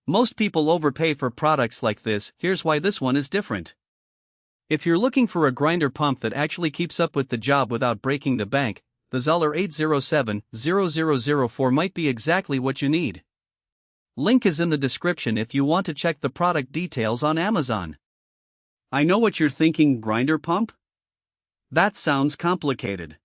Most people overpay for products like this. Here's why this one is different. If you're looking for a grinder pump that actually keeps up with the job without breaking the bank, the Zoeller E807-0004 might be exactly what you need. Link is in the description if you want to check the product details on Amazon. I know what you're thinking, grinder pump? That sounds complicated.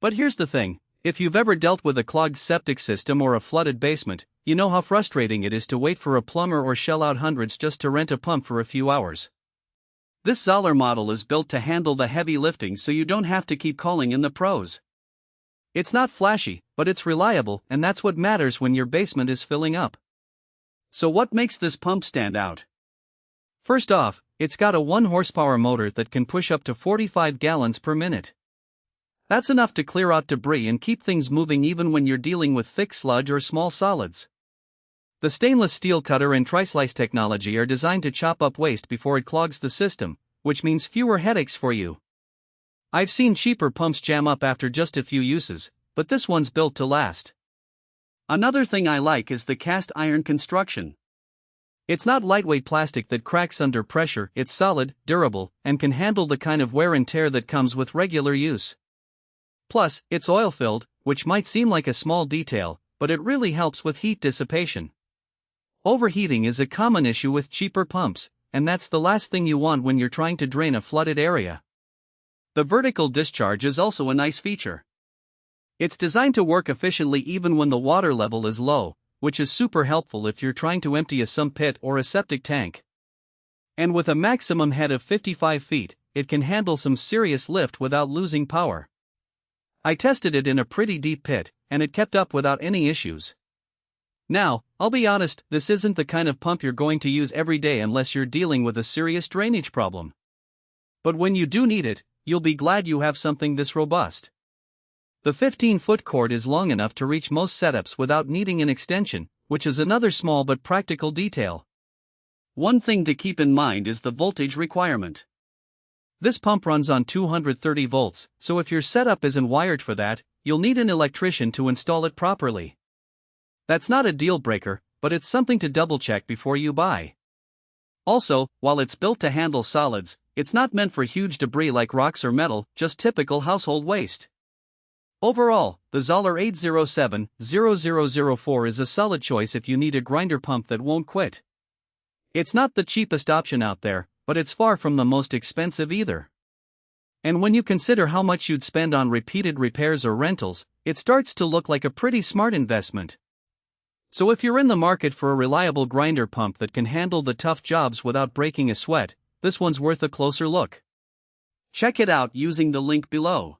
But here's the thing, if you've ever dealt with a clogged septic system or a flooded basement, you know how frustrating it is to wait for a plumber or shell out hundreds just to rent a pump for a few hours. This Zoeller model is built to handle the heavy lifting so you don't have to keep calling in the pros. It's not flashy, but it's reliable, and that's what matters when your basement is filling up. So what makes this pump stand out? First off, it's got a 1 horsepower motor that can push up to 45 gallons per minute. That's enough to clear out debris and keep things moving even when you're dealing with thick sludge or small solids. The stainless steel cutter and tri-slice technology are designed to chop up waste before it clogs the system, which means fewer headaches for you. I've seen cheaper pumps jam up after just a few uses, but this one's built to last. Another thing I like is the cast iron construction. It's not lightweight plastic that cracks under pressure, it's solid, durable, and can handle the kind of wear and tear that comes with regular use. Plus, it's oil-filled, which might seem like a small detail, but it really helps with heat dissipation. Overheating is a common issue with cheaper pumps, and that's the last thing you want when you're trying to drain a flooded area. The vertical discharge is also a nice feature. It's designed to work efficiently even when the water level is low, which is super helpful if you're trying to empty a sump pit or a septic tank. And with a maximum head of 55 feet, it can handle some serious lift without losing power. I tested it in a pretty deep pit, and it kept up without any issues. Now, I'll be honest, this isn't the kind of pump you're going to use every day unless you're dealing with a serious drainage problem. But when you do need it, you'll be glad you have something this robust. The 15-foot cord is long enough to reach most setups without needing an extension, which is another small but practical detail. One thing to keep in mind is the voltage requirement. This pump runs on 230 volts, so if your setup isn't wired for that, you'll need an electrician to install it properly. That's not a deal breaker, but it's something to double-check before you buy. Also, while it's built to handle solids, it's not meant for huge debris like rocks or metal, just typical household waste. Overall, the Zoeller E807-0004 is a solid choice if you need a grinder pump that won't quit. It's not the cheapest option out there, but it's far from the most expensive either. And when you consider how much you'd spend on repeated repairs or rentals, it starts to look like a pretty smart investment. So if you're in the market for a reliable grinder pump that can handle the tough jobs without breaking a sweat, this one's worth a closer look. Check it out using the link below.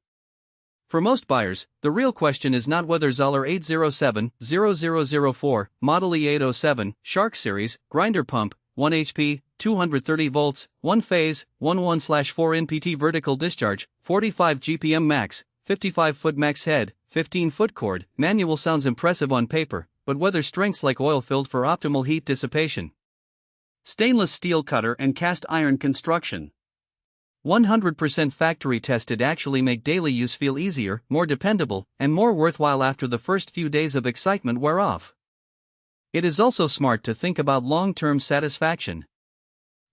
For most buyers, the real question is not whether Zoeller E807-0004, Model E807, Shark Series, grinder pump, 1 HP, 230 volts, 1 phase, 11/4 NPT vertical discharge, 45 GPM max, 55-foot max head, 15-foot cord. Manual sounds impressive on paper, but whether strengths like oil-filled for optimal heat dissipation. Stainless steel cutter and cast iron construction. 100% factory tested actually make daily use feel easier, more dependable, and more worthwhile after the first few days of excitement wear off. It is also smart to think about long-term satisfaction.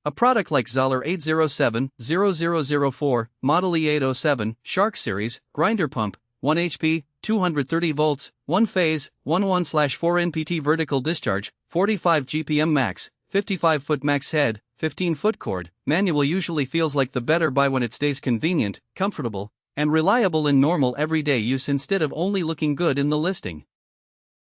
A product like Zoeller E807-0004, Model E807, Shark Series, grinder pump, 1 HP, 230 volts, 1 phase, 11/4 NPT vertical discharge, 45 GPM max, 55-foot max head, 15-foot cord. Manual usually feels like the better buy when it stays convenient, comfortable, and reliable in normal everyday use instead of only looking good in the listing.